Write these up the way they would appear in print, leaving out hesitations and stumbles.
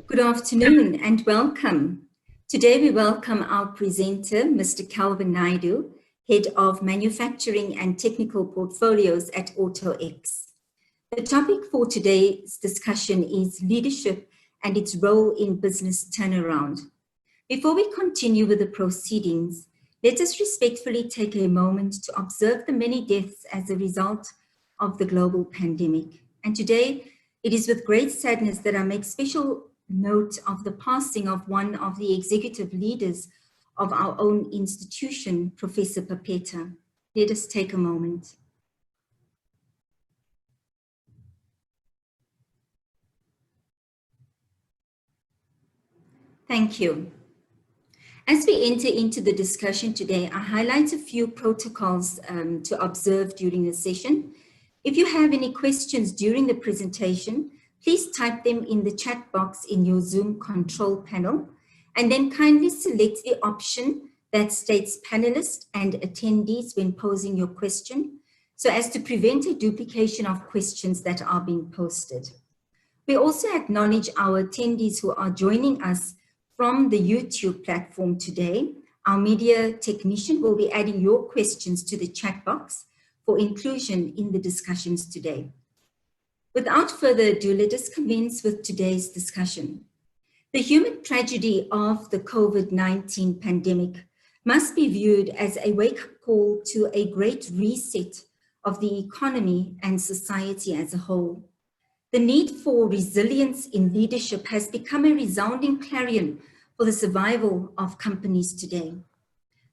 Good afternoon and welcome. Today we welcome our presenter, Mr. Kelvin Naidoo, Head of Manufacturing and Technical Portfolios at AutoX. The topic for today's discussion is leadership and its role in business turnaround. Before we continue with the proceedings, let us respectfully take a moment to observe the many deaths as a result of the global pandemic. And today, it is with great sadness that I make special note of the passing of one of the executive leaders of our own institution, Professor Papeta. Let us take a moment. Thank you. As we enter into the discussion today, I highlight a few protocols to observe during the session. If you have any questions during the presentation, please type them in the chat box in your Zoom control panel, and then kindly select the option that states panelists and attendees when posing your question, so as to prevent a duplication of questions that are being posted. We also acknowledge our attendees who are joining us from the YouTube platform today. Our media technician will be adding your questions to the chat box for inclusion in the discussions today. Without further ado, let us commence with today's discussion. The human tragedy of the COVID-19 pandemic must be viewed as a wake-up call to a great reset of the economy and society as a whole. The need for resilience in leadership has become a resounding clarion for the survival of companies today.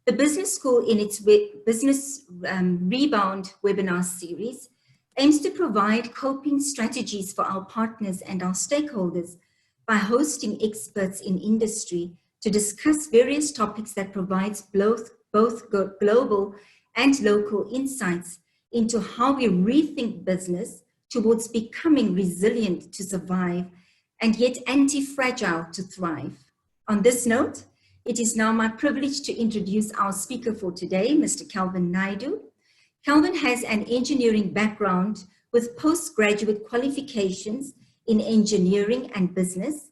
The Business School, in its Business Rebound webinar series, aims to provide coping strategies for our partners and our stakeholders by hosting experts in industry to discuss various topics that provides both global and local insights into how we rethink business towards becoming resilient to survive and yet anti-fragile to thrive. On this note, it is now my privilege to introduce our speaker for today, Mr. Kelvin Naidoo. Kelvin has an engineering background with postgraduate qualifications in engineering and business.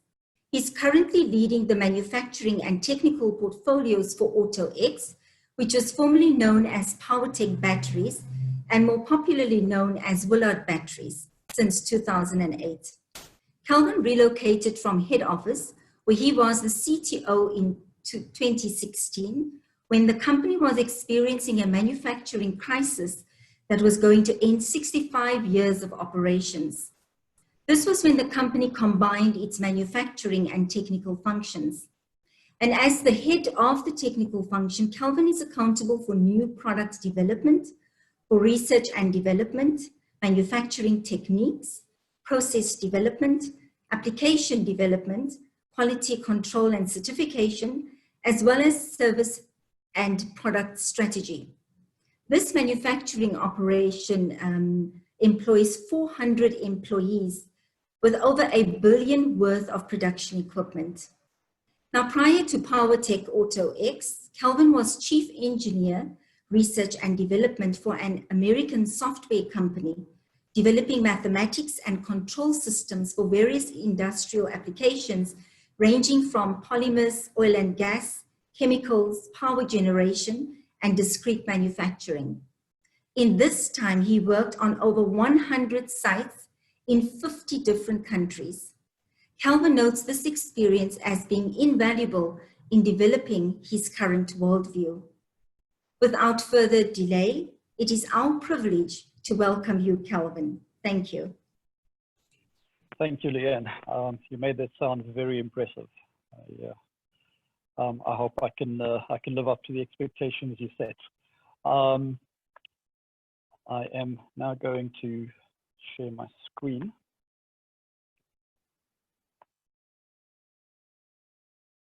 He's currently leading the manufacturing and technical portfolios for AutoX, which was formerly known as PowerTech Batteries and more popularly known as Willard Batteries since 2008. Kelvin relocated from head office, where he was the CTO in 2016, when the company was experiencing a manufacturing crisis that was going to end 65 years of operations. This was when the company combined its manufacturing and technical functions. And as the head of the technical function, Kelvin is accountable for new product development, for research and development, manufacturing techniques, process development, application development, quality control and certification, as well as service and product strategy. This manufacturing operation employs 400 employees with over $1 billion worth of production equipment. Now, prior to PowerTech AutoX, Kelvin was chief engineer, research and development for an American software company, developing mathematics and control systems for various industrial applications, ranging from polymers, oil and gas, chemicals, power generation, and discrete manufacturing. In this time, he worked on over 100 sites in 50 different countries. Kelvin notes this experience as being invaluable in developing his current worldview. Without further delay, it is our privilege to welcome you, Kelvin. Thank you. Thank you, Leanne. You made that sound very impressive. I hope I can live up to the expectations you set. I am now going to share my screen.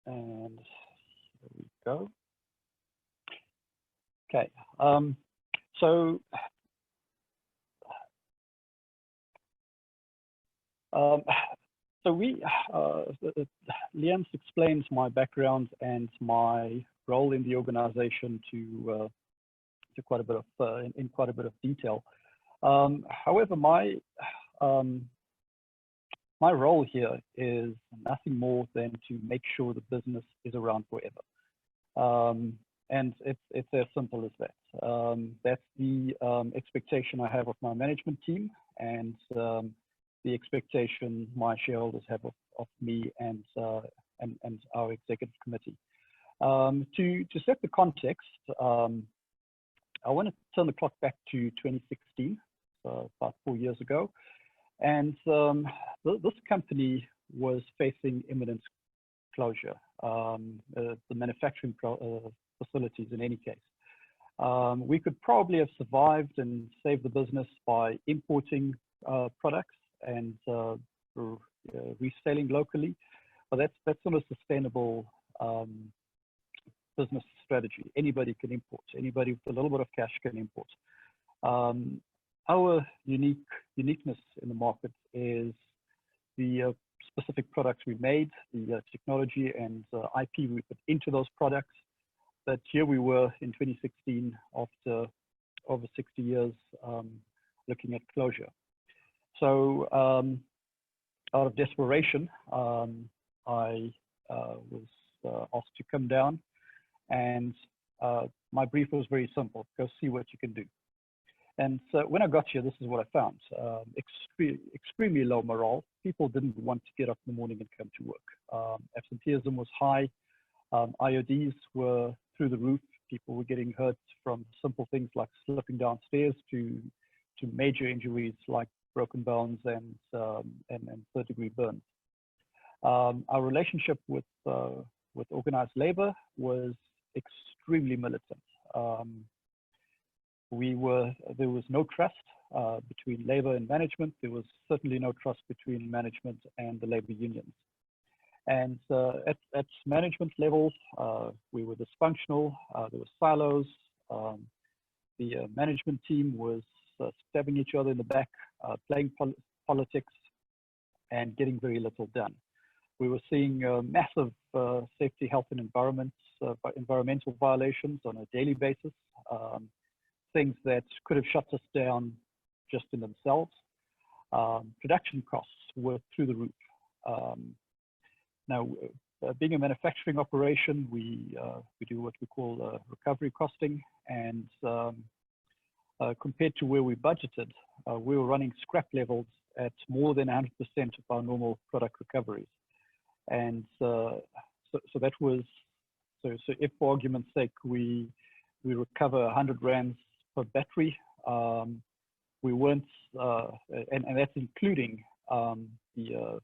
And here we go. Okay. Leanne explains my background and my role in the organization to quite a bit of in quite a bit of detail. However, my my role here is nothing more than to make sure the business is around forever. And it's as simple as that. That's the expectation I have of my management team, and the expectation my shareholders have of me and our executive committee. To set the context, I want to turn the clock back to 2016, so about 4 years ago. And this company was facing imminent closure, the manufacturing facilities in any case. We could probably have survived and saved the business by importing products and reselling locally, but that's not a sustainable business strategy. Anybody can import. Anybody with a little bit of cash can import. Our uniqueness in the market is the specific products we made, the technology and IP we put into those products. But here we were in 2016 after over 60 years looking at closure. So out of desperation, I was asked to come down, and my brief was very simple: go see what you can do. And so when I got here, this is what I found: extremely low morale. People didn't want to get up in the morning and come to work. Absenteeism was high. IODs were through the roof. People were getting hurt from simple things like slipping downstairs to major injuries like broken bones and third-degree burns. Our relationship with organized labor was extremely militant. There was no trust between labor and management. There was certainly no trust between management and the labor unions. And at management level, we were dysfunctional. There were silos. The management team was stabbing each other in the back, playing politics, and getting very little done. We were seeing massive safety, health, and environmental violations on a daily basis. Things that could have shut us down just in themselves. Production costs were through the roof. Now, being a manufacturing operation, we do what we call recovery costing, and compared to where we budgeted, we were running scrap levels at more than 100% of our normal product recoveries. And so that was, so if for argument's sake we recover 100 rands per battery, we weren't, and that's including the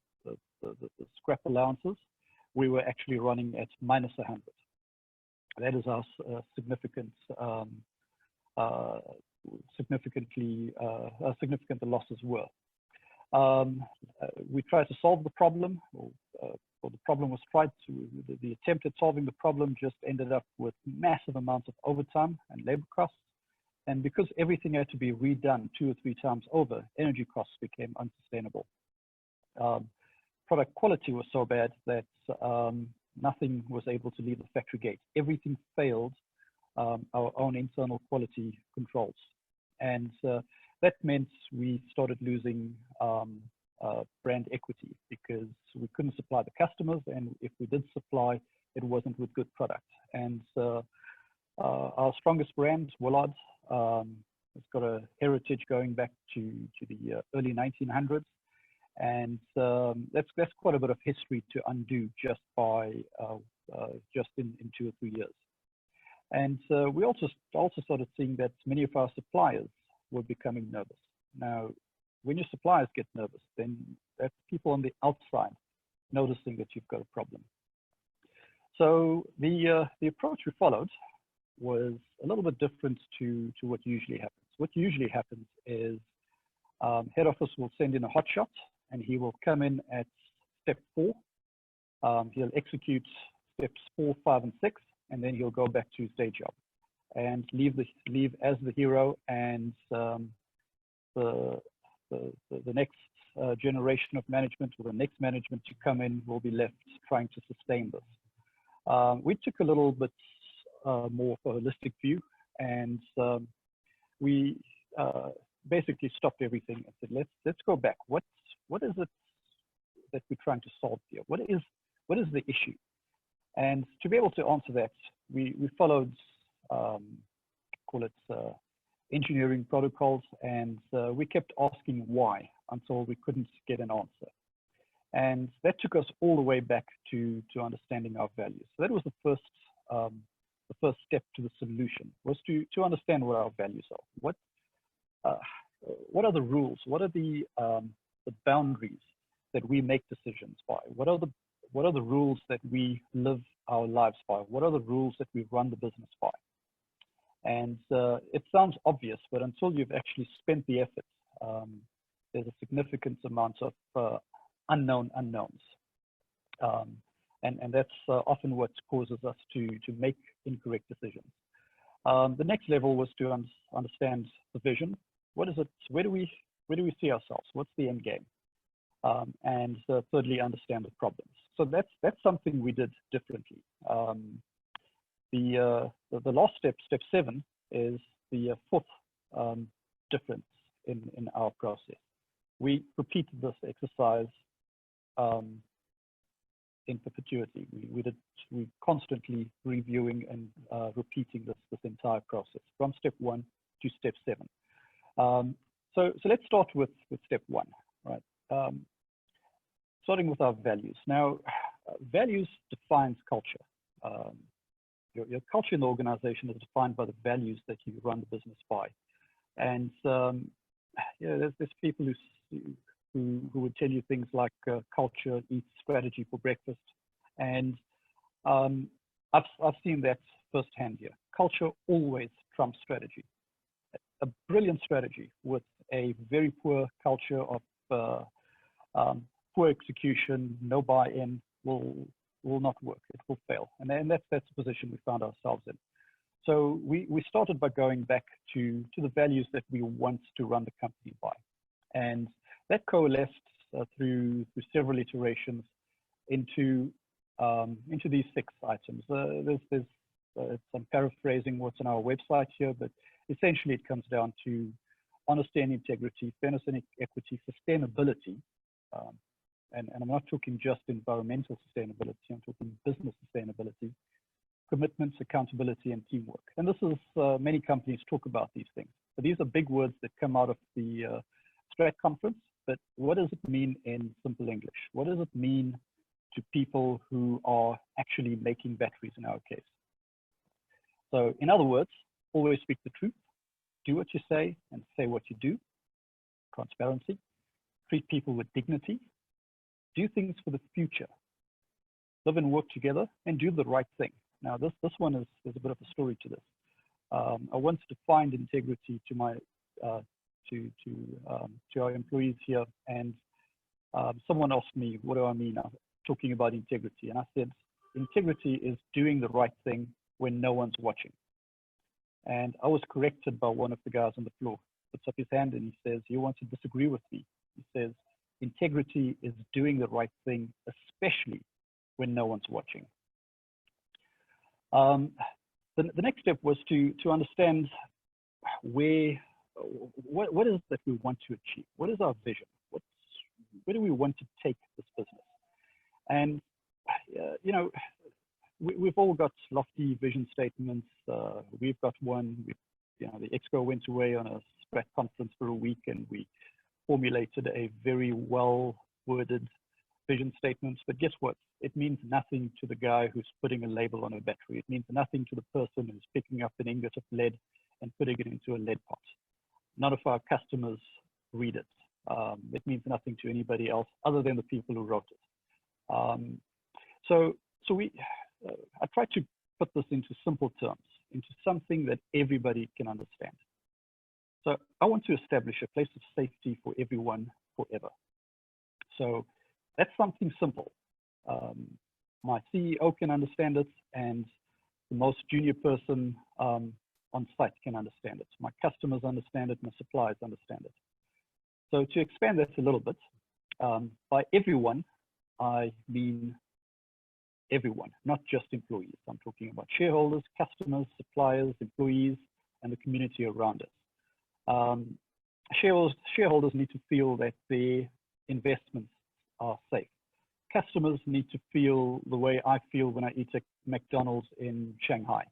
scrap allowances, we were actually running at minus 100. That is our significant the losses were. We tried to solve the problem, or the problem was the attempt at solving the problem just ended up with massive amounts of overtime and labor costs. And because everything had to be redone 2 or 3 times over, energy costs became unsustainable. Product quality was so bad that nothing was able to leave the factory gate. Everything failed our own internal quality controls. And that meant we started losing brand equity because we couldn't supply the customers, and if we did supply, it wasn't with good product. And our strongest brand, Woolard, it's got a heritage going back to the early 1900s, and that's quite a bit of history to undo just by just in 2 or 3 years. And we also started seeing that many of our suppliers were becoming nervous. Now, when your suppliers get nervous, then that's people on the outside noticing that you've got a problem. So the approach we followed was a little bit different to what usually happens. What usually happens is head office will send in a hotshot, and he will come in at step 4. He'll execute steps 4, 5, and 6, and then he'll go back to his day job and leave as the hero, and the next generation of management, or the next management to come in, will be left trying to sustain this. We took a little bit more of a holistic view, and we basically stopped everything and said, let's go back. What is it? that we're trying to solve here? What is the issue? And to be able to answer that, we followed, call it engineering protocols, and we kept asking why until we couldn't get an answer. And that took us all the way back to understanding our values. So that was the first step to the solution, was to understand what our values are. What are the rules? What are the boundaries that we make decisions by? What are the rules that we live our lives by? What are the rules that we run the business by? And it sounds obvious, but until you've actually spent the effort, there's a significant amount of unknown unknowns. And that's often what causes us to make incorrect decisions. The next level was to understand the vision. What is it? Where do we see ourselves? What's the end game? And thirdly, understand the problems. So that's something we did differently. The last step, step 7, is the fourth difference in our process. We repeated this exercise in perpetuity. We constantly reviewing and repeating this entire process from step 1 to step 7. So let's start with step 1, right? Starting with our values. Now, values defines culture. Your culture in the organization is defined by the values that you run the business by. And there's people who would tell you things like culture eats strategy for breakfast. And I've seen that firsthand here. Culture always trumps strategy. A brilliant strategy with a very poor culture of poor execution, no buy-in, will not work. It will fail. And that's the position we found ourselves in. So we started by going back to the values that we want to run the company by. And that coalesced through several iterations into these 6 items. I'm paraphrasing what's on our website here, but essentially it comes down to honesty and integrity, fairness and equity, sustainability, and I'm not talking just environmental sustainability, I'm talking business sustainability, commitments, accountability, and teamwork. And this is, many companies talk about these things, but these are big words that come out of the Strat conference. But what does it mean in simple English? What does it mean to people who are actually making batteries in our case? So in other words, always speak the truth, do what you say and say what you do, transparency, treat people with dignity, do things for the future, live and work together, and do the right thing. Now this one is a bit of a story to this. I once defined integrity to my to our employees here, and someone asked me, what do I mean talking about integrity? And I said, integrity is doing the right thing when no one's watching. And I was corrected by one of the guys on the floor. Puts up his hand and he says, you want to disagree with me? He says, integrity is doing the right thing, especially when no one's watching. The next step was to understand what is it that we want to achieve? What is our vision? Where do we want to take this business? And we've all got lofty vision statements. We've got one. The exco went away on a Strat conference for a week, and we formulated a very well-worded vision statement. But guess what? It means nothing to the guy who's putting a label on a battery. It means nothing to the person who's picking up an ingot of lead and putting it into a lead pot. None of our customers read it. It means nothing to anybody else other than the people who wrote it. So I tried to put this into simple terms, into something that everybody can understand. So I want to establish a place of safety for everyone forever. So that's something simple. My CEO can understand it, and the most junior person on site can understand it. My customers understand it, my suppliers understand it. So to expand that a little bit, by everyone, I mean everyone, not just employees. I'm talking about shareholders, customers, suppliers, employees, and the community around us. Shareholders need to feel that their investments are safe, customers need to feel the way I feel when I eat at McDonald's in Shanghai.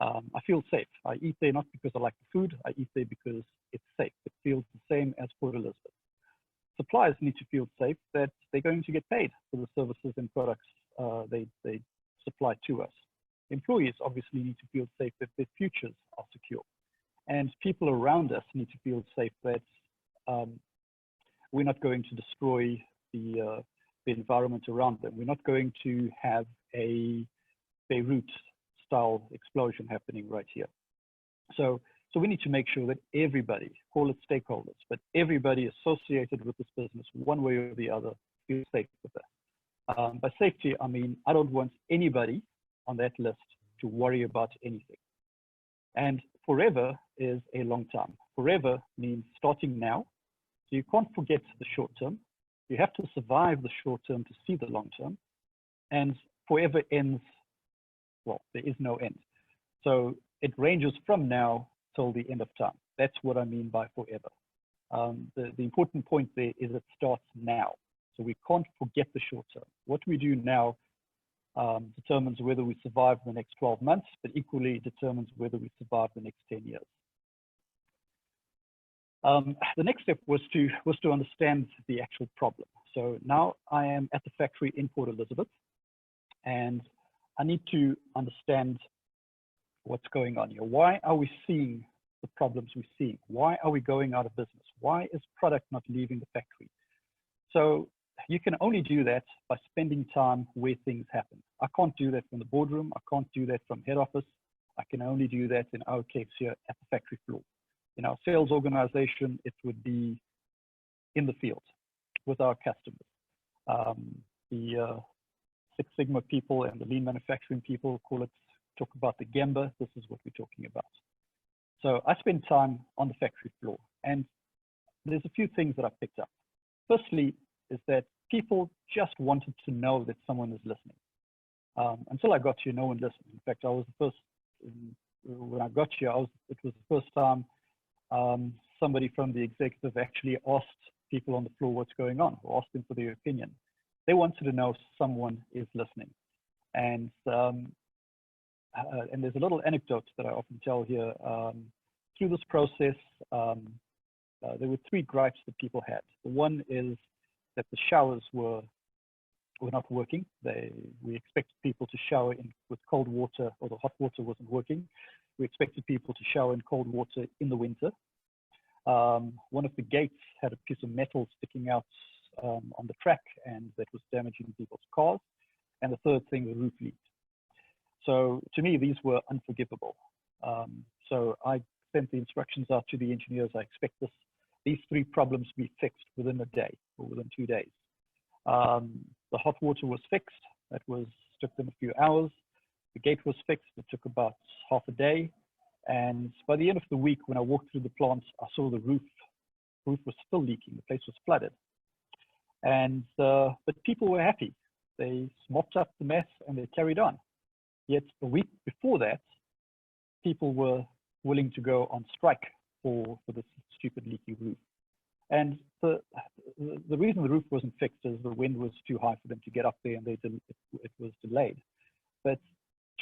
I feel safe. I eat there not because I like the food. I eat there because it's safe. It feels the same as Port Elizabeth. Suppliers need to feel safe that they're going to get paid for the services and products they supply to us. Employees obviously need to feel safe that their futures are secure. And people around us need to feel safe that we're not going to destroy the environment around them. We're not going to have a Beirut-style explosion happening right here. So we need to make sure that everybody, call it stakeholders, but everybody associated with this business, one way or the other, feels safe with that. By safety, I mean, I don't want anybody on that list to worry about anything. And forever is a long time. Forever means starting now. So you can't forget the short term. You have to survive the short term to see the long term. And forever ends, well, there is no end. So it ranges from now till the end of time. That's what I mean by forever. The important point there is it starts now. So we can't forget the short term. What we do now determines whether we survive the next 12 months, but equally determines whether we survive the next 10 years. The next step was to understand the actual problem. So now I am at the factory in Port Elizabeth, and I need to understand what's going on here. Why are we seeing the problems we're seeing? Why are we going out of business? Why is product not leaving the factory? So you can only do that by spending time where things happen. I can't do that from the boardroom. I can't do that from head office. I can only do that in our case here at the factory floor. In our sales organization, it would be in the field with our customers. The Six Sigma people and the lean manufacturing people talk about the Gemba. This is what we're talking about. So I spend time on the factory floor, and there's a few things that I picked up. Firstly, is that people just wanted to know that someone is listening. Until I got here, no one listened. In fact, I was the first, when I got here, it was the first time somebody from the executive actually asked people on the floor what's going on, or asked them for their opinion. They wanted to know someone is listening. And there's a little anecdote that I often tell here. Through this process, there were three gripes that people had. The one is that the showers were not working. We expected people to shower with cold water, or the hot water wasn't working. We expected people to shower in cold water in the winter. One of the gates had a piece of metal sticking out on the track, and that was damaging people's cars. And the third thing, the roof leaked. So to me, these were unforgivable. So I sent the instructions out to the engineers. I expect these three problems to be fixed within a day or within 2 days. The hot water was fixed. That took them a few hours. The gate was fixed. It took about half a day. And by the end of the week, when I walked through the plant, I saw the roof was still leaking. The place was flooded. And but people were happy. They mopped up the mess and they carried on. Yet a week before that, people were willing to go on strike for this stupid leaky roof. And the reason the roof wasn't fixed is the wind was too high for them to get up there, and it was delayed. But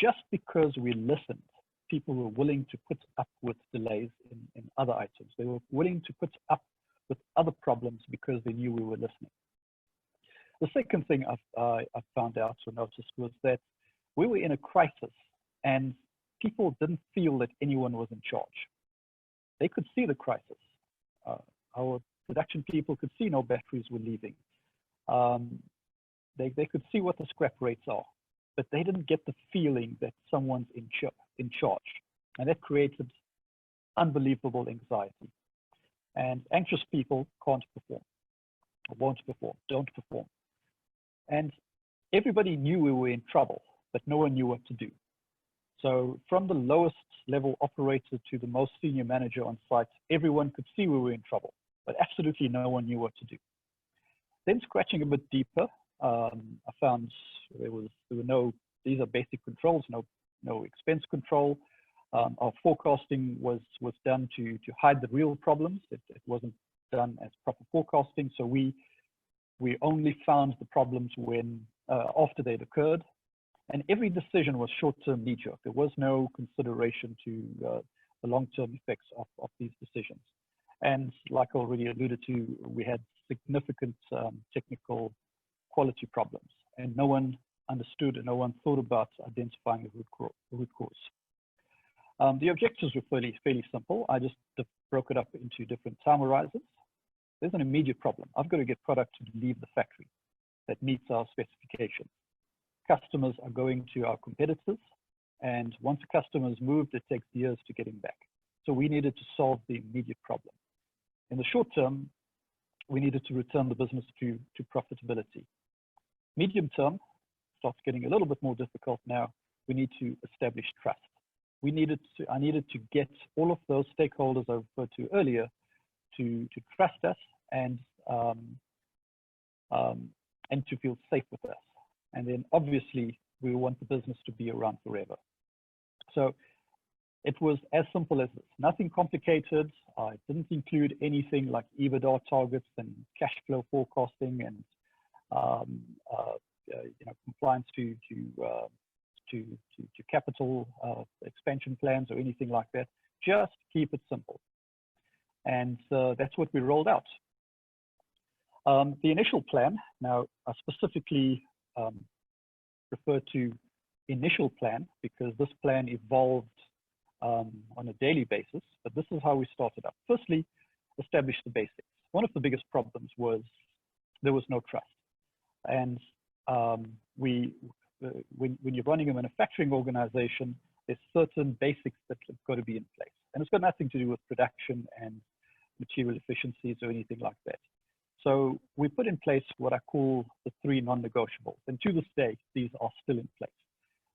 just because we listened, people were willing to put up with delays in other items. They were willing to put up with other problems because they knew we were listening. The second thing I found out or noticed was that we were in a crisis, and people didn't feel that anyone was in charge. They could see the crisis. Our production people could see no batteries were leaving. They could see what the scrap rates are, but they didn't get the feeling that someone's in charge. And that created unbelievable anxiety. And anxious people can't perform, won't perform, don't perform. And everybody knew we were in trouble, but no one knew what to do. So from the lowest level operator to the most senior manager on site, everyone could see we were in trouble, but absolutely no one knew what to do. Then scratching a bit deeper, I found there were no, these are basic controls, no expense control. Our forecasting was done to hide the real problems. It wasn't done as proper forecasting. So We only found the problems when after they'd occurred, and every decision was short-term knee-jerk. There was no consideration to the long-term effects of these decisions. And like I already alluded to, we had significant technical quality problems, and no one understood and no one thought about identifying the root cause. The objectives were fairly simple. I just broke it up into different time horizons. There's an immediate problem. I've got to get product to leave the factory that meets our specifications. Customers are going to our competitors, and once a customer has moved, it takes years to get him back. So we needed to solve the immediate problem. In the short term, we needed to return the business to profitability. Medium term starts getting a little bit more difficult now. We need to establish trust. I needed to get all of those stakeholders I referred to earlier to trust us and to feel safe with us. And then obviously we want the business to be around forever. So it was as simple as this, nothing complicated. I didn't include anything like EBITDA targets and cash flow forecasting and compliance to capital expansion plans or anything like that. Just keep it simple. And that's what we rolled out. The initial plan, now I specifically refer to initial plan because this plan evolved on a daily basis, but this is how we started up. Firstly, establish the basics. One of the biggest problems was there was no trust. And when you're running a manufacturing organization, there's certain basics that have got to be in place. And it's got nothing to do with production and material efficiencies or anything like that. So we put in place what I call the 3 non-negotiables. And to this day, these are still in place.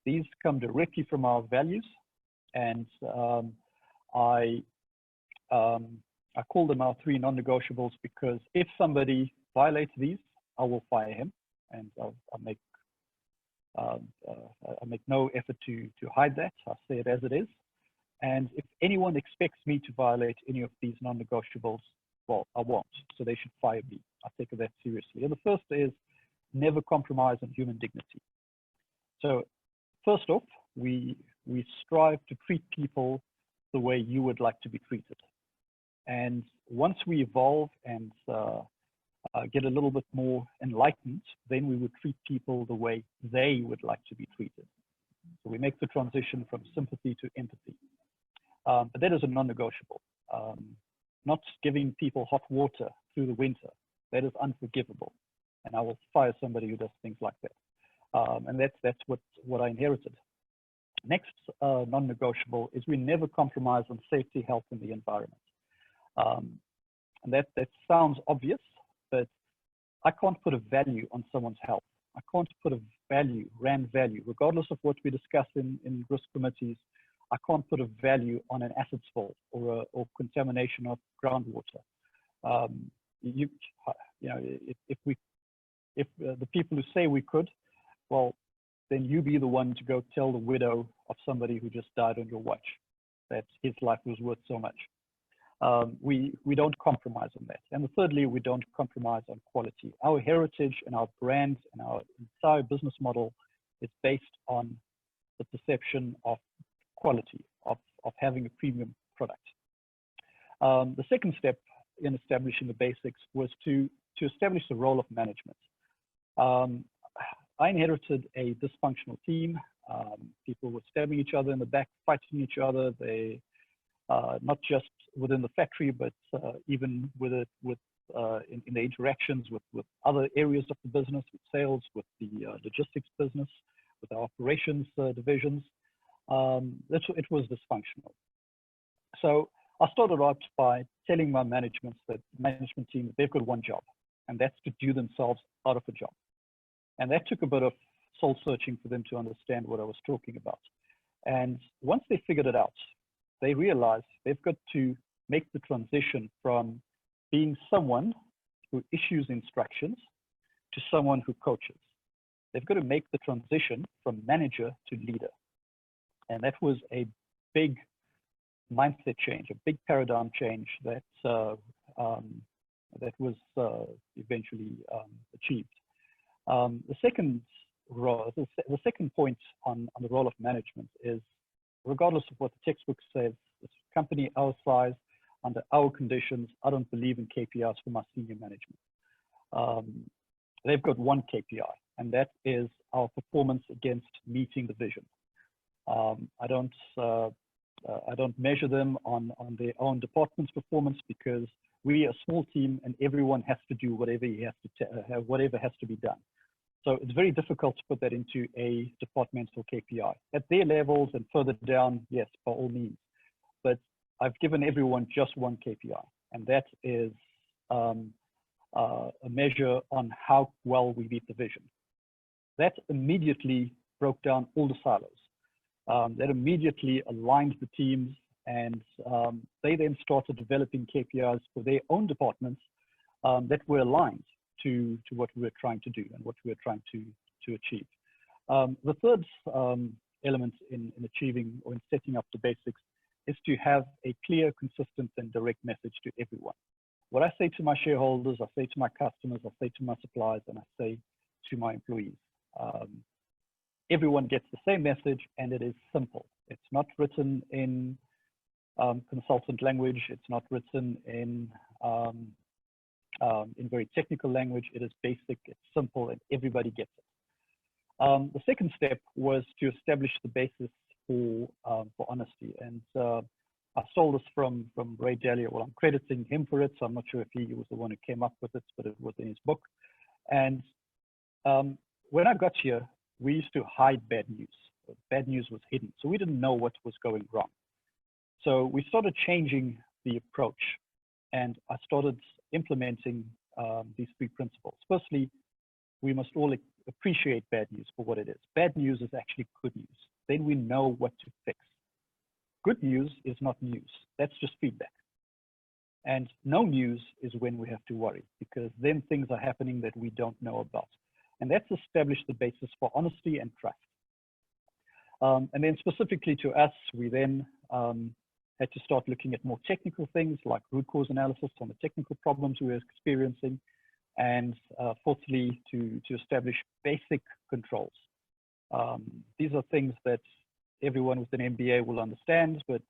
These come directly from our values. And I call them our 3 non-negotiables because if somebody violates these, I will fire him. And I make no effort to hide that. I say it as it is. And if anyone expects me to violate any of these non-negotiables, well, I won't. So they should fire me. I take that seriously. And the first is never compromise on human dignity. So first off, we strive to treat people the way you would like to be treated. And once we evolve and get a little bit more enlightened, then we would treat people the way they would like to be treated. So we make the transition from sympathy to empathy. But that is a non-negotiable. Not giving people hot water through the winter, that is unforgivable. And I will fire somebody who does things like that. And that's what I inherited. Next non-negotiable is we never compromise on safety, health, and the environment. And that sounds obvious, but I can't put a value on someone's health. I can't put a value, RAND value, regardless of what we discuss in risk committees. I can't put a value on an acid spill or contamination of groundwater. If the people who say we could, well, then you be the one to go tell the widow of somebody who just died on your watch that his life was worth so much. We don't compromise on that. And thirdly, we don't compromise on quality. Our heritage and our brand and our entire business model is based on the perception of quality, of having a premium product. The second step in establishing the basics was to establish the role of management. I inherited a dysfunctional team. People were stabbing each other in the back, fighting each other. They not just within the factory, but even in the interactions with other areas of the business, with sales, with the logistics business, with our operations divisions. It was dysfunctional. So I started out by telling my management team that they've got one job, and that's to do themselves out of a job. And that took a bit of soul searching for them to understand what I was talking about. And once they figured it out, they realized they've got to make the transition from being someone who issues instructions to someone who coaches. They've got to make the transition from manager to leader. And that was a big mindset change, a big paradigm change that that was eventually achieved. The second point on the role of management is, regardless of what the textbook says, this company our size, under our conditions, I don't believe in KPIs for my senior management. They've got one KPI, and that is our performance against meeting the vision. I don't measure them on their own department's performance, because we are a small team and everyone has to do whatever whatever has to be done. So it's very difficult to put that into a departmental KPI. At their levels and further down, yes, by all means. But I've given everyone just one KPI, and that is a measure on how well we meet the vision. That immediately broke down all the silos. That immediately aligned the teams, and they then started developing KPIs for their own departments that were aligned to what we were trying to do and what we were trying to achieve. The third element in achieving or in setting up the basics is to have a clear, consistent, and direct message to everyone. What I say to my shareholders, I say to my customers, I say to my suppliers, and I say to my employees. Everyone gets the same message, and it is simple. It's not written in consultant language. It's not written in very technical language. It is basic, it's simple, and everybody gets it. The second step was to establish the basis for honesty. And I stole this from Ray Dalio. Well, I'm crediting him for it, so I'm not sure if he was the one who came up with it, but it was in his book. And when I got here, we used to hide bad news. Bad news was hidden, so we didn't know what was going wrong. So we started changing the approach, and I started implementing these three principles. Firstly, we must all appreciate bad news for what it is. Bad news is actually good news. Then we know what to fix. Good news is not news. That's just feedback. And no news is when we have to worry, because then things are happening that we don't know about. And that's established the basis for honesty and trust. And then specifically to us, we then had to start looking at more technical things like root cause analysis on the technical problems we were experiencing. And fourthly, to establish basic controls. These are things that everyone with an MBA will understand, but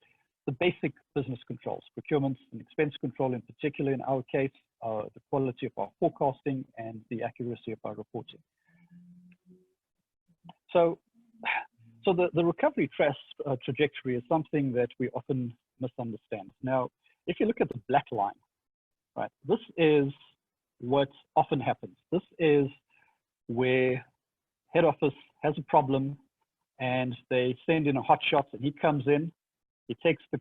the basic business controls, procurement and expense control in particular in our case, the quality of our forecasting and the accuracy of our reporting. So the recovery trajectory is something that we often misunderstand. Now, if you look at the black line, right, this is what often happens. This is where head office has a problem and they send in a hot shot, and he comes in, he takes the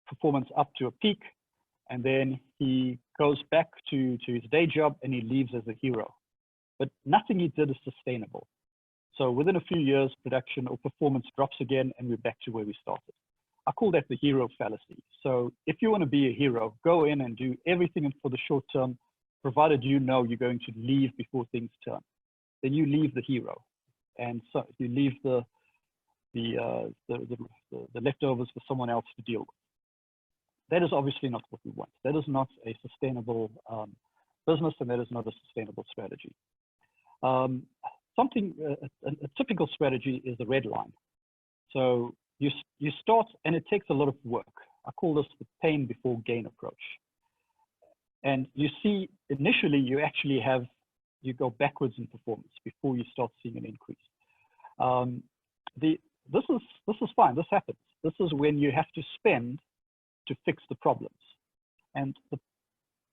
performance up to a peak, and then he goes back to his day job and he leaves as a hero. But nothing he did is sustainable. So within a few years, production or performance drops again, and we're back to where we started. I call that the hero fallacy. So if you want to be a hero, go in and do everything for the short term, provided you know you're going to leave before things turn. Then you leave the hero, and so you leave the leftovers for someone else to deal with. That is obviously not what we want. That is not a sustainable business, and that is not a sustainable strategy. A typical strategy is the red line. So you start, and it takes a lot of work. I call this the pain before gain approach. And you see, initially, you go backwards in performance before you start seeing an increase. This is fine. This happens. This is when you have to spend to fix the problems. And the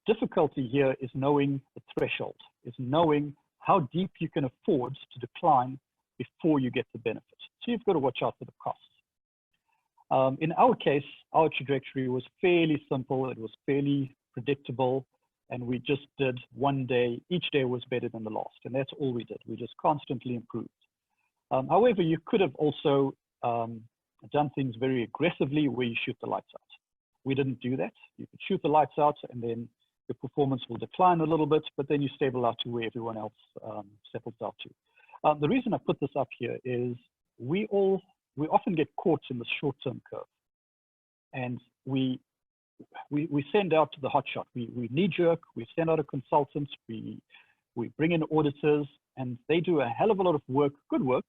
difficulty here is knowing the threshold, is knowing how deep you can afford to decline before you get the benefit. So you've got to watch out for the costs. In our case, our trajectory was fairly simple. It was fairly predictable. And we just did one day. Each day was better than the last. And that's all we did. We just constantly improved. However, you could have also done things very aggressively where you shoot the lights out. We didn't do that. You could shoot the lights out, and then your performance will decline a little bit, but then you stable out to where everyone else settles out to. The reason I put this up here is we often get caught in the short-term curve, and we we send out to the hotshot. We knee-jerk, we send out a consultant, we bring in auditors, and they do a hell of a lot of work, good work,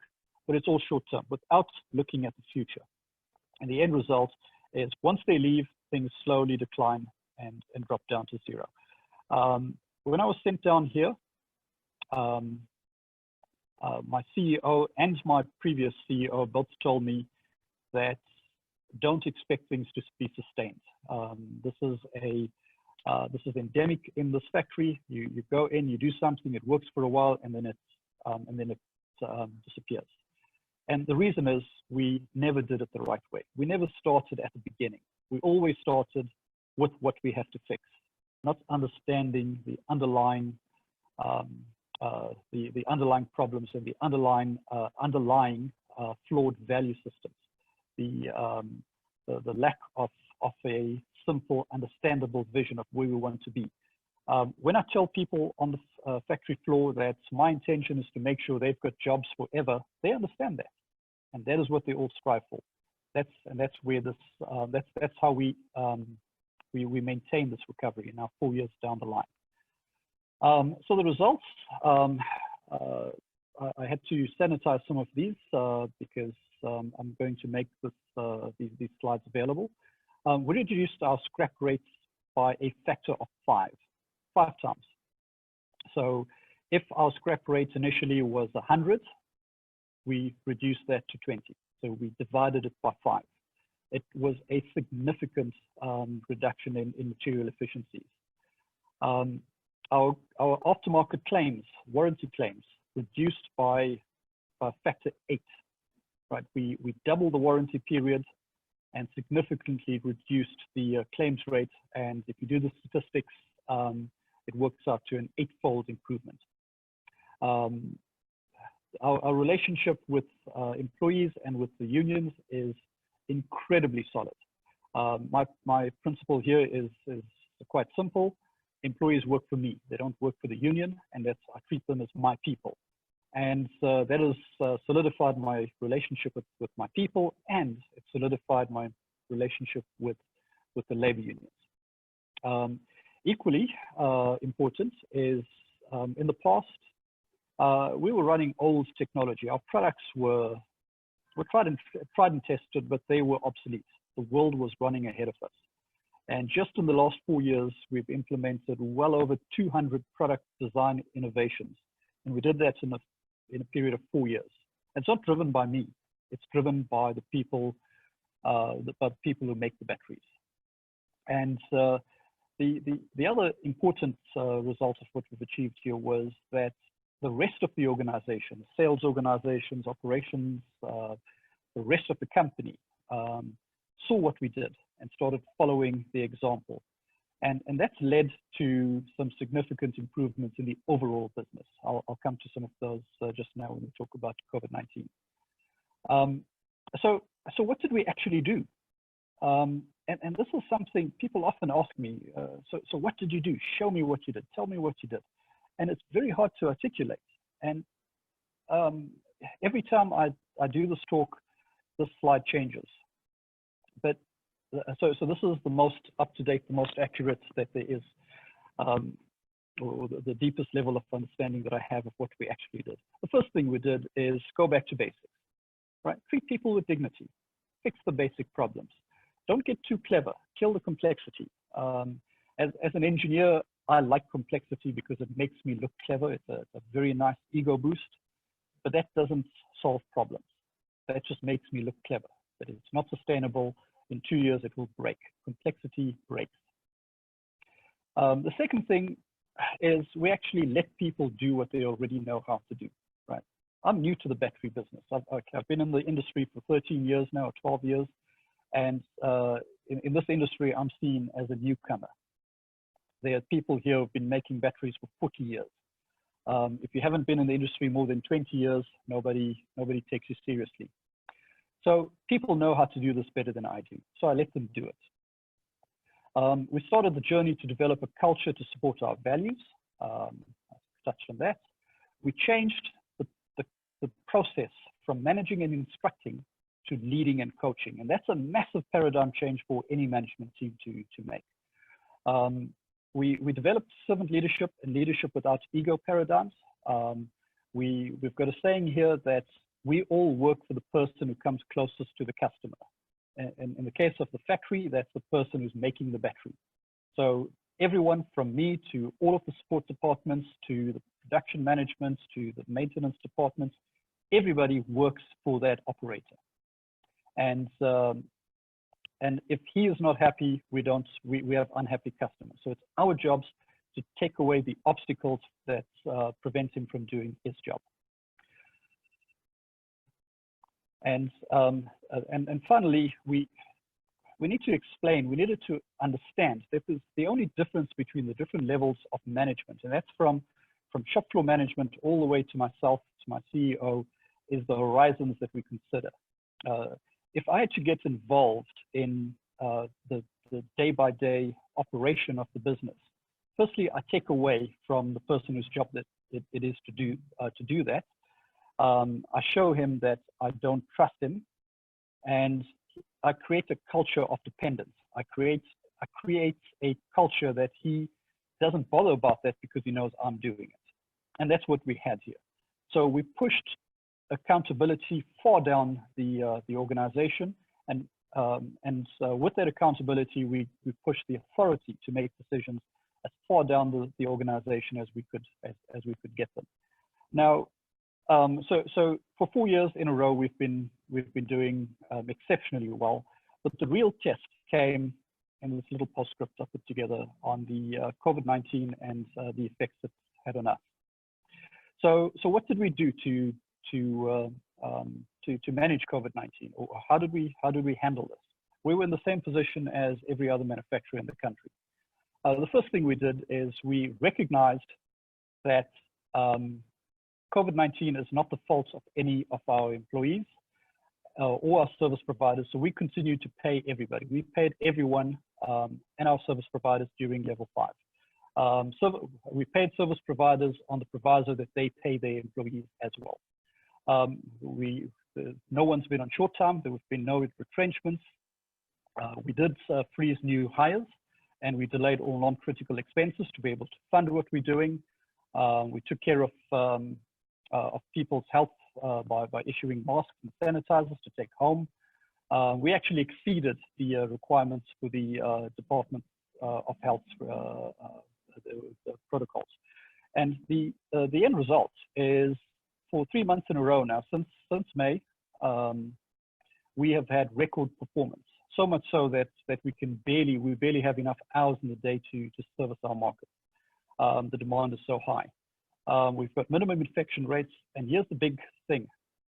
but it's all short-term without looking at the future. And the end result is once they leave, things slowly decline and drop down to zero. When I was sent down here, my CEO and my previous CEO both told me that don't expect things to be sustained. This is endemic in this factory. You go in, you do something, it works for a while, and then it disappears. And the reason is we never did it the right way. We never started at the beginning. We always started with what we have to fix, not understanding the underlying the underlying problems and the underlying flawed value systems. The lack of a simple, understandable vision of where we want to be. When I tell people on the factory floor that my intention is to make sure they've got jobs forever, they understand that, and that is what they all strive for. That's where this that's how we maintain this recovery now 4 years down the line. So the results, I had to sanitize some of these because I'm going to make these slides available. We reduced our scrap rates by a factor of 5 times. So if our scrap rate initially was 100, we reduced that to 20. So we divided it by 5. It was a significant reduction in material efficiencies. Our aftermarket claims, warranty claims, reduced by factor 8. Right, we doubled the warranty period and significantly reduced the claims rate. And if you do the statistics, it works out to an 8-fold improvement. Our relationship with employees and with the unions is incredibly solid. My principle here is quite simple. Employees work for me. They don't work for the union, and I treat them as my people. And that has solidified my relationship with my people, and it solidified my relationship with the labor unions. Equally important is in the past, we were running old technology. Our products were tried and tested, but they were obsolete. The world was running ahead of us. And just in the last 4 years, we've implemented well over 200 product design innovations. And we did that in a period of 4 years. It's not driven by me. It's driven by the people, who make the batteries. And the other important result of what we've achieved here was that the rest of the organization, sales organizations, operations, the rest of the company saw what we did and started following the example. And that's led to some significant improvements in the overall business. I'll come to some of those just now when we talk about COVID-19. So what did we actually do? And this is something people often ask me, so what did you do? Show me what you did. Tell me what you did. And it's very hard to articulate. And every time I do this talk, this slide changes. But so this is the most up-to-date, the most accurate that there is, or the deepest level of understanding that I have of what we actually did. The first thing we did is go back to basics, right? Treat people with dignity, fix the basic problems. Don't get too clever, kill the complexity. As an engineer, I like complexity because it makes me look clever. It's a very nice ego boost, but that doesn't solve problems. That just makes me look clever, but it's not sustainable. In 2 years, it will break. Complexity breaks. The second thing is we actually let people do what they already know how to do, right? I'm new to the battery business. I've been in the industry for 13 years now, or 12 years. And in this industry, I'm seen as a newcomer. There are people here who've been making batteries for 40 years. If you haven't been in the industry more than 20 years, nobody takes you seriously. So people know how to do this better than I do. So I let them do it. We started the journey to develop a culture to support our values. I touched on that. We changed the process from managing and instructing leading and coaching. And that's a massive paradigm change for any management team to make. We developed servant leadership and leadership without ego paradigms. We've got a saying here that we all work for the person who comes closest to the customer. And in the case of the factory, that's the person who's making the battery. So everyone from me to all of the support departments, to the production management, to the maintenance departments, everybody works for that operator. And if he is not happy, we have unhappy customers. So it's our jobs to take away the obstacles that prevent him from doing his job. And finally, we need to explain, we needed to understand that the only difference between the different levels of management, and that's from shop floor management all the way to myself, to my CEO, is the horizons that we consider. If I had to get involved in the day-by-day operation of the business, firstly, I take away from the person whose job that it is to do that. I show him that I don't trust him, and I create a culture of dependence. I create a culture that he doesn't bother about that because he knows I'm doing it. And that's what we had here. So we pushed accountability far down the organization, and with that accountability, we pushed the authority to make decisions as far down the organization as we could get them. Now, so for 4 years in a row, we've been doing exceptionally well. But the real test came in this little postscript I put together on the COVID-19 and the effects it had on us. So what did we do to manage COVID-19, or how did we handle this? We were in the same position as every other manufacturer in the country. The first thing we did is we recognized that COVID-19 is not the fault of any of our employees or our service providers, so we continued to pay everybody. We paid everyone and our service providers during level 5. So we paid service providers on the proviso that they pay their employees as well. No one's been on short time. There have been no retrenchments. We did freeze new hires, and we delayed all non-critical expenses to be able to fund what we're doing. We took care of people's health by issuing masks and sanitizers to take home. We actually exceeded the requirements for the Department of Health the protocols. And the end result is, for 3 months in a row now, since May, we have had record performance. So much so that we barely have enough hours in the day to service our market. The demand is so high. We've got minimum infection rates, and here's the big thing.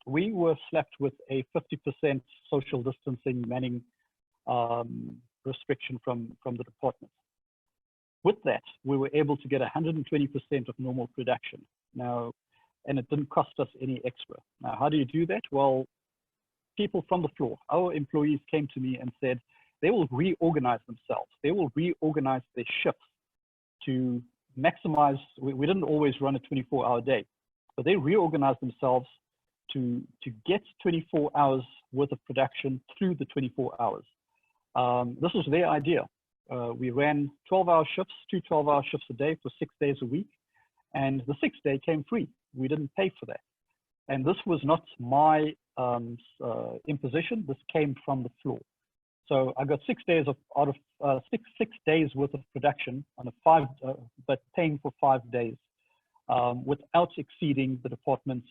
We were slapped with a 50% social distancing manning restriction from the department. With that, we were able to get 120% of normal production. Now, and it didn't cost us any extra. Now, how do you do that? Well, people from the floor, our employees, came to me and said they will reorganize themselves. They will reorganize their shifts to maximize. We didn't always run a 24-hour day, but they reorganized themselves to get 24 hours worth of production through the 24 hours. This was their idea. We ran 12-hour shifts, 2 12-hour shifts a day for 6 days a week, and the 6th day came free. We didn't pay for that. And this was not my imposition. This came from the floor. So I got 6 days out of 6 days worth of production on but paying for 5 days without exceeding the department's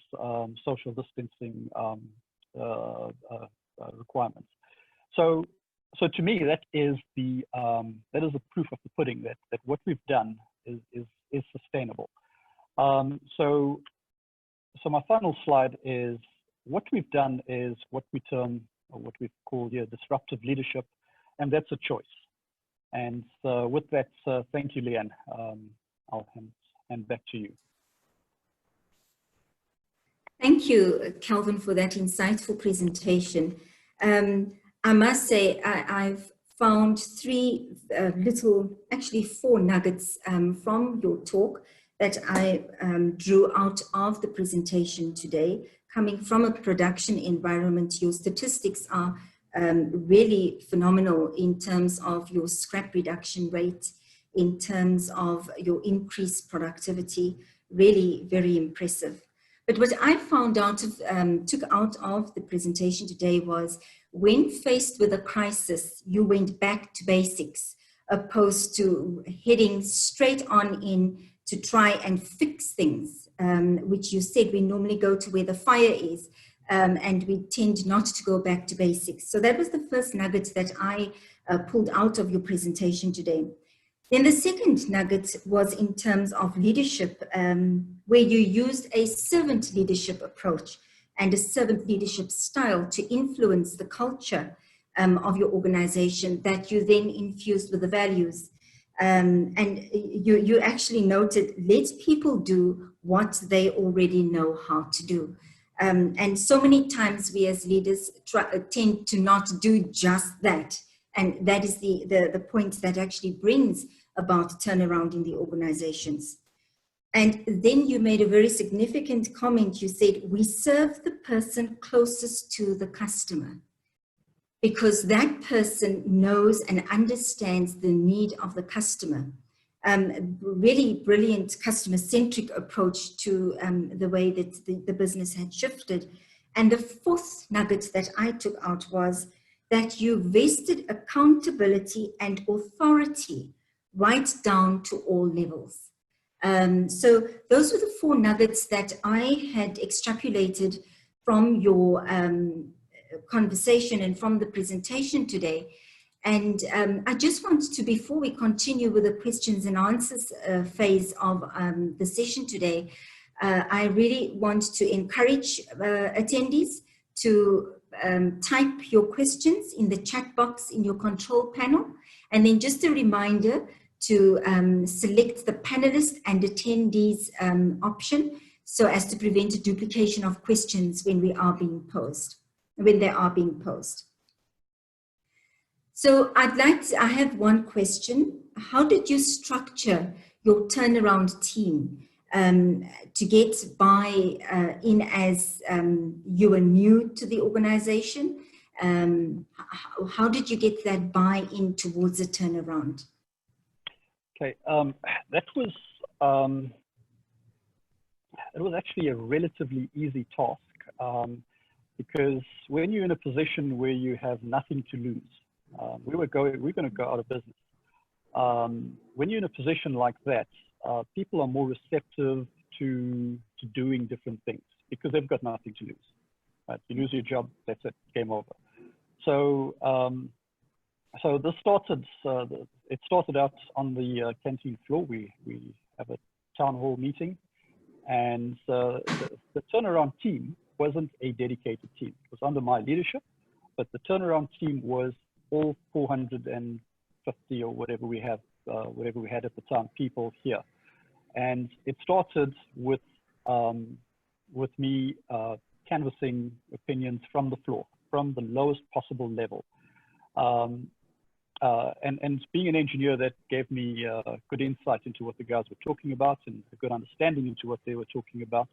social distancing requirements. So to me, that is the proof of the pudding that what we've done is sustainable. So my final slide is, what we've done is what we term, or what we've called here, disruptive leadership, and that's a choice. And with that, thank you, Leanne. I'll hand back to you. Thank you, Calvin, for that insightful presentation. I must say, I've found actually 4 nuggets from your talk that I drew out of the presentation today. coming from a production environment, your statistics are really phenomenal in terms of your scrap reduction rate, in terms of your increased productivity, really very impressive. But what I found out took out of the presentation today was when faced with a crisis, you went back to basics, opposed to heading straight on in to try and fix things, which you said we normally go to where the fire is, and we tend not to go back to basics. So that was the first nugget that I pulled out of your presentation today. Then the second nugget was in terms of leadership, where you used a servant leadership approach and a servant leadership style to influence the culture of your organization that you then infused with the values. And you actually noted, let people do what they already know how to do. And so many times we as leaders tend to not do just that. And that is the point that actually brings about turnaround in the organizations. And then you made a very significant comment. You said, we serve the person closest to the customer, because that person knows and understands the need of the customer. Really brilliant customer-centric approach to the way that the business had shifted. And the fourth nugget that I took out was that you vested accountability and authority right down to all levels. So those were the four nuggets that I had extrapolated from your conversation and from the presentation today. And I just want to, before we continue with the questions and answers phase of the session today, I really want to encourage attendees to type your questions in the chat box in your control panel. And then just a reminder to select the panelist and attendees option so as to prevent a duplication of questions when they are being posed. So I have one question. How did you structure your turnaround team to get in as you were new to the organization? How did you get that buy-in towards a turnaround? Okay, that was it was actually a relatively easy task because when you're in a position where you have nothing to lose, we're going to go out of business. When you're in a position like that, people are more receptive to doing different things because they've got nothing to lose. Right? You lose your job, that's it, game over. So so this started. It started out on the canteen floor. We have a town hall meeting, and the turnaround team wasn't a dedicated team. It was under my leadership, but the turnaround team was all 450 or whatever we had at the time, people here. And it started with me canvassing opinions from the floor, from the lowest possible level. And being an engineer, that gave me good insight into what the guys were talking about and a good understanding into what they were talking about.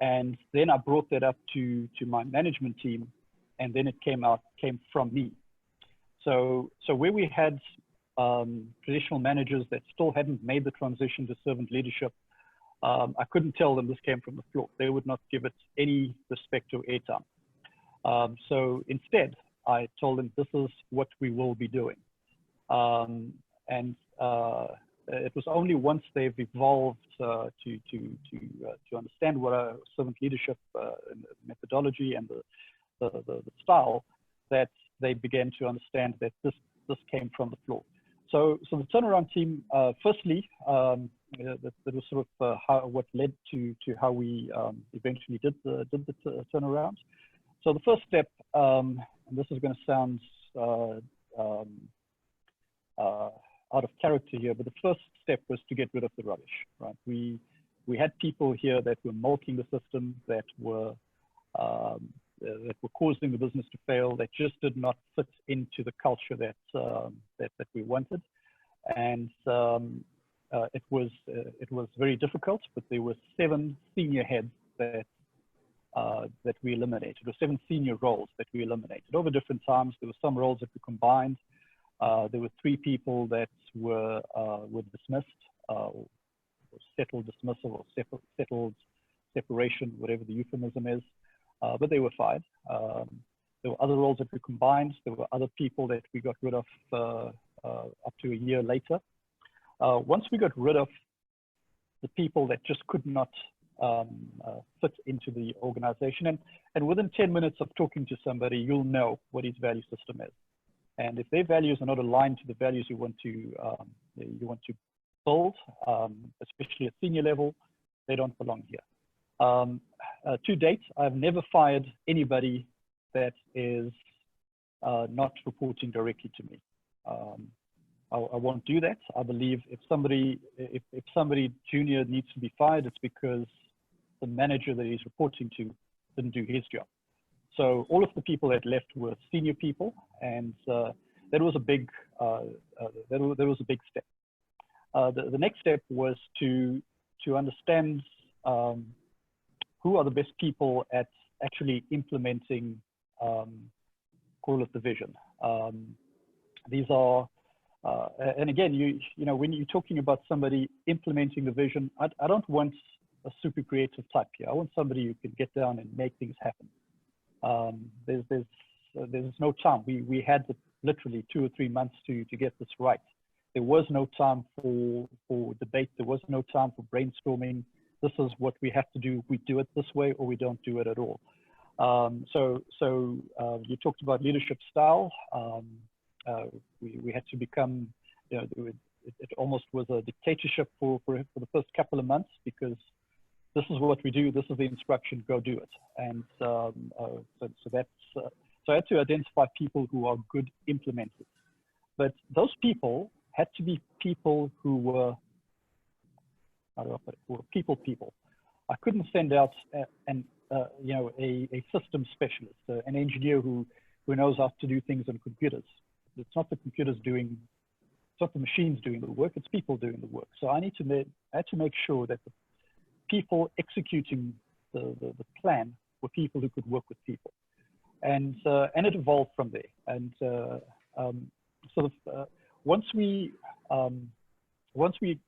And then I brought that up to my management team, and then it came from me. So where we had traditional managers that still hadn't made the transition to servant leadership, I couldn't tell them this came from the floor. They would not give it any respect or airtime. So instead, I told them this is what we will be doing. It was only once they've evolved to understand what a servant leadership methodology and the style that they began to understand that this came from the floor. So the turnaround team, firstly, that was sort of what led to how we eventually did the turnaround. So the first step, and this is going to sound out of character here, but the first step was to get rid of the rubbish. Right? We had people here that were milking the system, that were causing the business to fail, that just did not fit into the culture that we wanted, and it was very difficult. But there were 7 senior heads that that we eliminated, or 7 senior roles that we eliminated over different times. There were some roles that we combined. There were 3 people that were dismissed, or settled dismissal, or settled separation, whatever the euphemism is, but they were fired. There were other roles that we combined. There were other people that we got rid of up to a year later. Once we got rid of the people that just could not fit into the organization, and within 10 minutes of talking to somebody, you'll know what his value system is. And if their values are not aligned to the values you want to build, especially at senior level, they don't belong here. To date, I've never fired anybody that is not reporting directly to me. I won't do that. I believe if somebody junior needs to be fired, it's because the manager that he's reporting to didn't do his job. So all of the people that left were senior people, and that was a big step. The next step was to understand who are the best people at actually implementing, call it the vision. These are, and again, you know, when you're talking about somebody implementing the vision, I don't want a super creative type here. I want somebody who can get down and make things happen. There's no time. We had literally 2 or 3 months to get this right. There was no time for debate. There was no time for brainstorming. This is what we have to do. We do it this way, or we don't do it at all. So you talked about leadership style. We had to become, you know, it almost was a dictatorship for the first couple of months, because this is what we do. This is the instruction. Go do it. And so I had to identify people who are good implementers. But those people had to be people who were, people. I couldn't send out a system specialist, an engineer who knows how to do things on computers. It's not the computers doing, it's not the machines doing the work, it's people doing the work. So I had to make sure that the people executing the plan were people who could work with people. And it evolved from there. And once we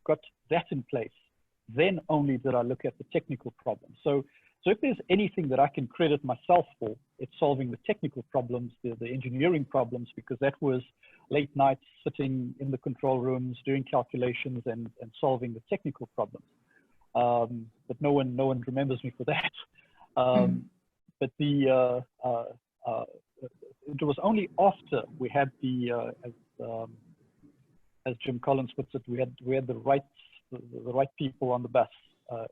got that in place, then only did I look at the technical problems. So if there's anything that I can credit myself for, it's solving the technical problems, the engineering problems, because that was late nights sitting in the control rooms, doing calculations and solving the technical problems. But no one remembers me for that. But it was only after we had as Jim Collins puts it, we had the right people on the bus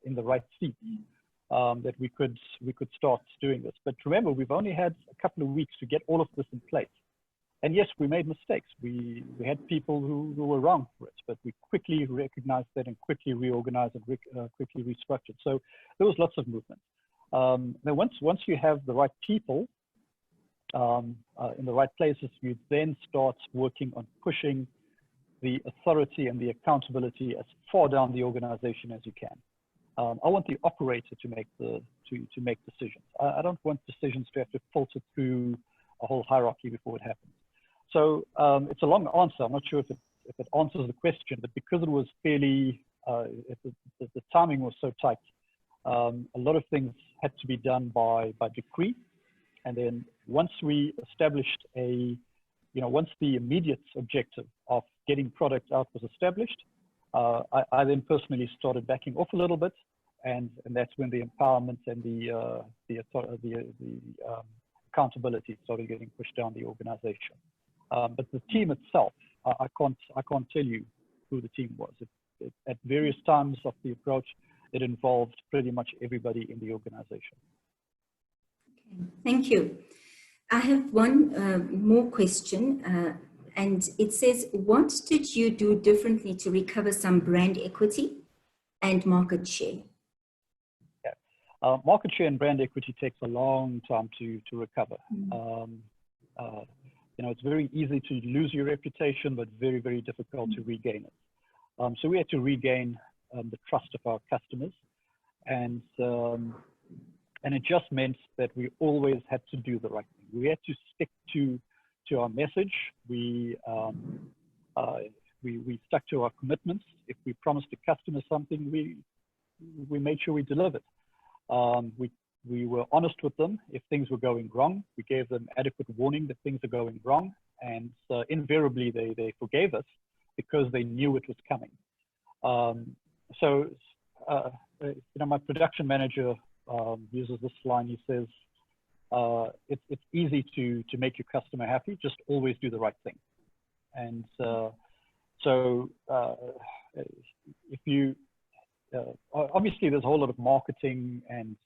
in the right seats, that we could start doing this. But remember, we've only had a couple of weeks to get all of this in place. And yes, we made mistakes. We had people who were wrong for it, but we quickly recognized that and quickly reorganized and quickly restructured. So there was lots of movement. Now, once you have the right people in the right places, you then start working on pushing the authority and the accountability as far down the organization as you can. I want the operator to make decisions. I don't want decisions to have to filter through a whole hierarchy before it happens. So it's a long answer. I'm not sure if it answers the question, but because it was fairly, the timing was so tight, a lot of things had to be done by decree. And then once we established once the immediate objective of getting product out was established, I then personally started backing off a little bit, and that's when the empowerment and the accountability started getting pushed down the organization. But the team itself, I can't tell you who the team was. At various times of the approach, it involved pretty much everybody in the organization. Okay, thank you. I have one more question, and it says, what did you do differently to recover some brand equity and market share? Yeah. Market share and brand equity takes a long time to recover. It's very easy to lose your reputation, but very, very difficult to regain it. So we had to regain the trust of our customers. And And it just meant that we always had to do the right thing. We had to stick to our message. We stuck to our commitments. If we promised a customer something, we made sure we delivered. We were honest with them if things were going wrong. We gave them adequate warning that things are going wrong, and invariably they forgave us because they knew it was coming. My production manager uses this line. He says, it's easy to make your customer happy, just always do the right thing. And if you, obviously there's a whole lot of marketing and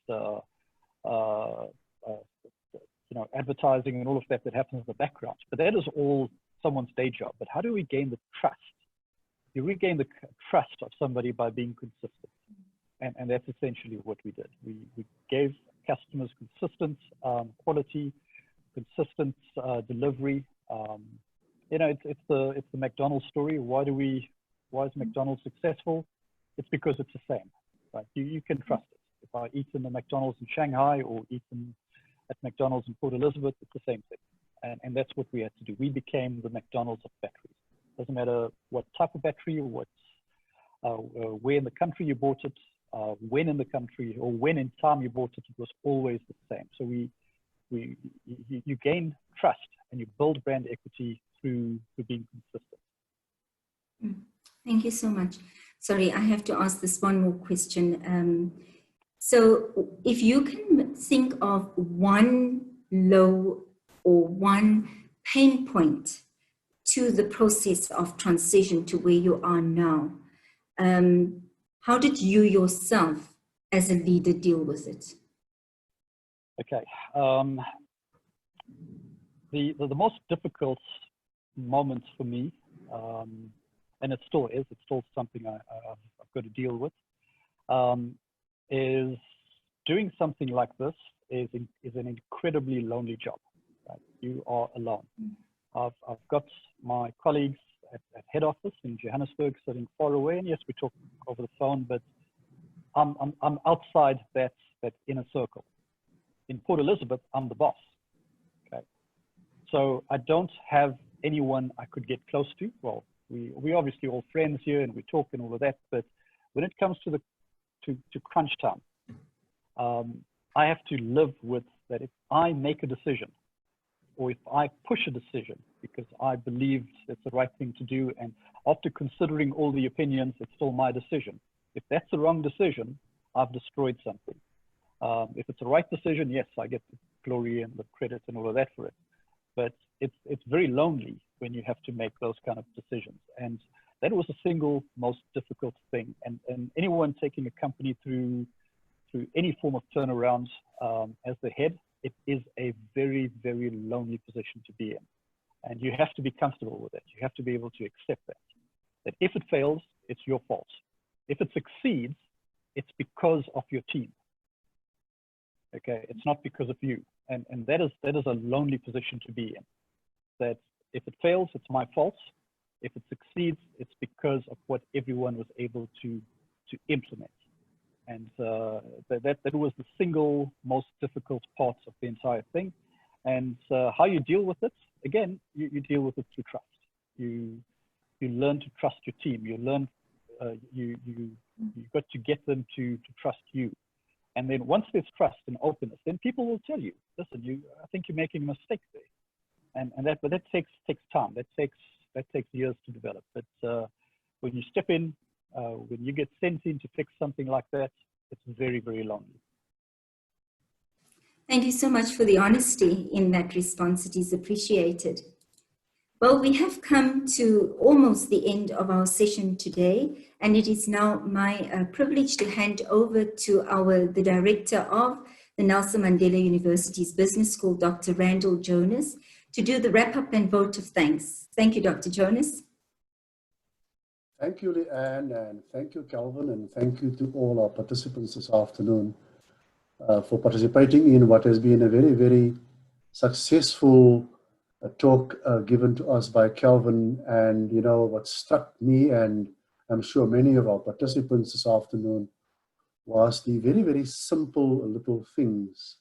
advertising and all of that happens in the background, but that is all someone's day job. But how do we gain the trust? You regain the trust of somebody by being consistent, and that's essentially what we did. We gave customers consistent quality, consistent delivery. It's the McDonald's story. Why is McDonald's successful? It's because it's the same, right? You can trust it. If I eat in the McDonald's in Shanghai or eat at McDonald's in Port Elizabeth, it's the same thing. And that's what we had to do. We became the McDonald's of batteries. Doesn't matter what type of battery or where in the country you bought it, when in the country or when in time you bought it, it was always the same. So you gain trust and you build brand equity through being consistent. Thank you so much. Sorry, I have to ask this one more question. So if you can think of one low or one pain point to the process of transition to where you are now, how did you yourself as a leader deal with it? Okay. The most difficult moment for me, and it still is, it's still something I've got to deal with, is doing something like this is an incredibly lonely job. Right? You are alone. I've got my colleagues at head office in Johannesburg sitting far away, and yes, we talk over the phone, but I'm outside that inner circle. In Port Elizabeth, I'm the boss. Okay, so I don't have anyone I could get close to. Well, we obviously all friends here and we talk and all of that, but when it comes to crunch time, I have to live with that. If I make a decision or if I push a decision because I believed it's the right thing to do, and after considering all the opinions, it's still my decision. If that's the wrong decision, I've destroyed something. If it's the right decision, yes, I get the glory and the credit and all of that for it. But it's very lonely when you have to make those kind of decisions. And that was the single most difficult thing. And anyone taking a company through any form of turnaround as the head, it is a very, very lonely position to be in. And you have to be comfortable with it. You have to be able to accept that if it fails, it's your fault. If it succeeds, it's because of your team. Okay, it's not because of you. And that is a lonely position to be in. That if it fails, it's my fault. If it succeeds, it's because of what everyone was able to implement. And that was the single most difficult part of the entire thing. And how you deal with it, again, you deal with it through trust. You learn to trust your team. You learn, you've got to get them to trust you. And then once there's trust and openness, then people will tell you, listen, I think you're making a mistake there. But that takes time. That takes years to develop. But when you step in, when you get sent in to fix something like that, it's very, very lonely. Thank you so much for the honesty in that response. It is appreciated. Well, we have come to almost the end of our session today, and it is now my privilege to hand over to the director of the Nelson Mandela University's Business School, Dr. Randall Jonas, to do the wrap-up and vote of thanks. Thank you, Dr. Jonas. Thank you, Leanne, and thank you, Kelvin, and thank you to all our participants this afternoon for participating in what has been a very, very successful talk given to us by Kelvin. And, what struck me, and I'm sure many of our participants this afternoon, was the very, very simple little things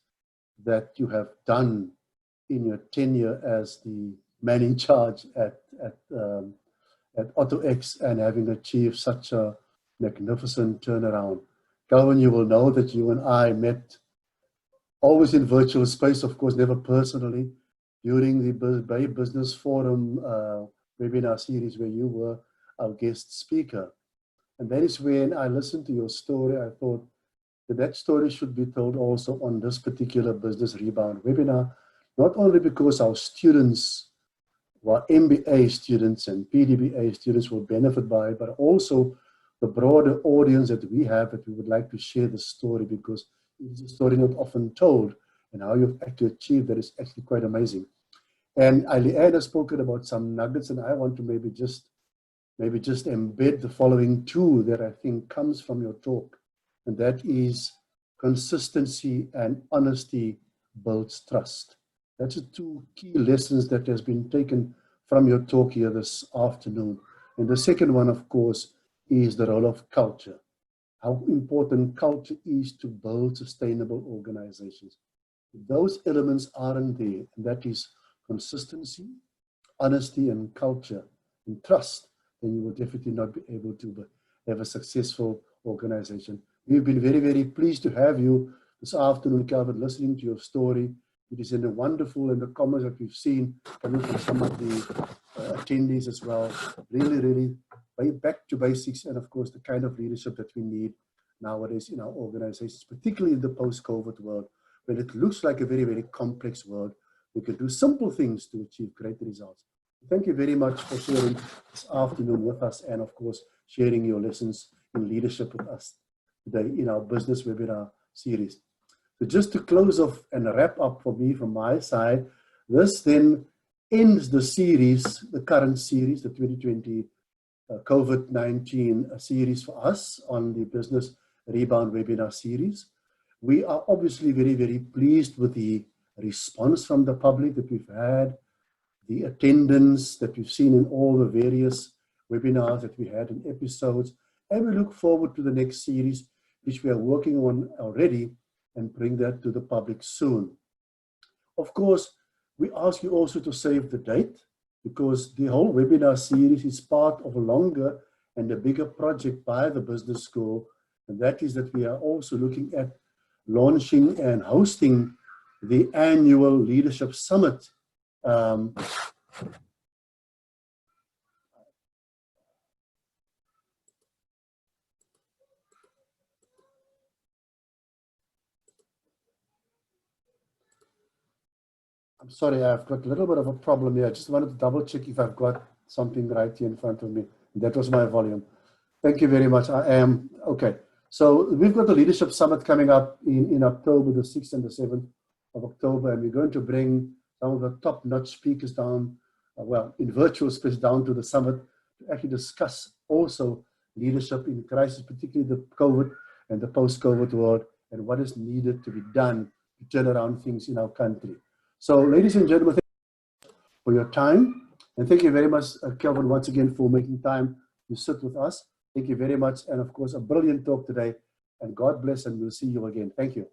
that you have done in your tenure as the man in charge at AutoX and having achieved such a magnificent turnaround. Calvin, you will know that you and I met always in virtual space, of course, never personally, during the Bay Business Forum webinar series where you were our guest speaker. And that is when I listened to your story. I thought that that story should be told also on this particular Business Rebound webinar, not only because our students, our MBA students and PDBA students will benefit by it, but also the broader audience that we have, that we would like to share the story, because it's a story not often told, and how you've actually achieved that is actually quite amazing. And Leanne has spoken about some nuggets, and I want to maybe just embed the following two that I think comes from your talk, and that is consistency and honesty builds trust. That's the two key lessons that has been taken from your talk here this afternoon. And the second one, of course, is the role of culture. How important culture is to build sustainable organizations. If those elements aren't there, and that is consistency, honesty, and culture, and trust, then you will definitely not be able to have a successful organization. We've been very, very pleased to have you this afternoon, Calvin, listening to your story. It is in the wonderful and the comments that we've seen coming from some of the attendees as well. Really, really back to basics, and of course the kind of leadership that we need nowadays in our organizations, particularly in the post-COVID world, where it looks like a very, very complex world. We can do simple things to achieve great results. Thank you very much for sharing this afternoon with us, and of course sharing your lessons in leadership with us today in our business webinar series. So just to close off and wrap up for me from my side, this then ends the series, the current series, the 2020 COVID-19 series for us on the Business Rebound webinar series. We are obviously very, very pleased with the response from the public that we've had, the attendance that we've seen in all the various webinars that we had in episodes, and we look forward to the next series, which we are working on already, and bring that to the public soon. Of course, we ask you also to save the date, because the whole webinar series is part of a longer and a bigger project by the business school, and that is that we are also looking at launching and hosting the annual Leadership Summit. I'm sorry, I've got a little bit of a problem here. I just wanted to double check if I've got something right here in front of me. That was my volume. Thank you very much. I am, okay. So we've got the Leadership Summit coming up in October, the 6th and the 7th of October, and we're going to bring some of the top-notch speakers down, well, in virtual space down to the summit to actually discuss also leadership in crisis, particularly the COVID and the post-COVID world, and what is needed to be done to turn around things in our country. So, ladies and gentlemen, thank you for your time. And thank you very much, Kelvin, once again, for making time to sit with us. Thank you very much. And of course, a brilliant talk today. And God bless, and we'll see you again. Thank you.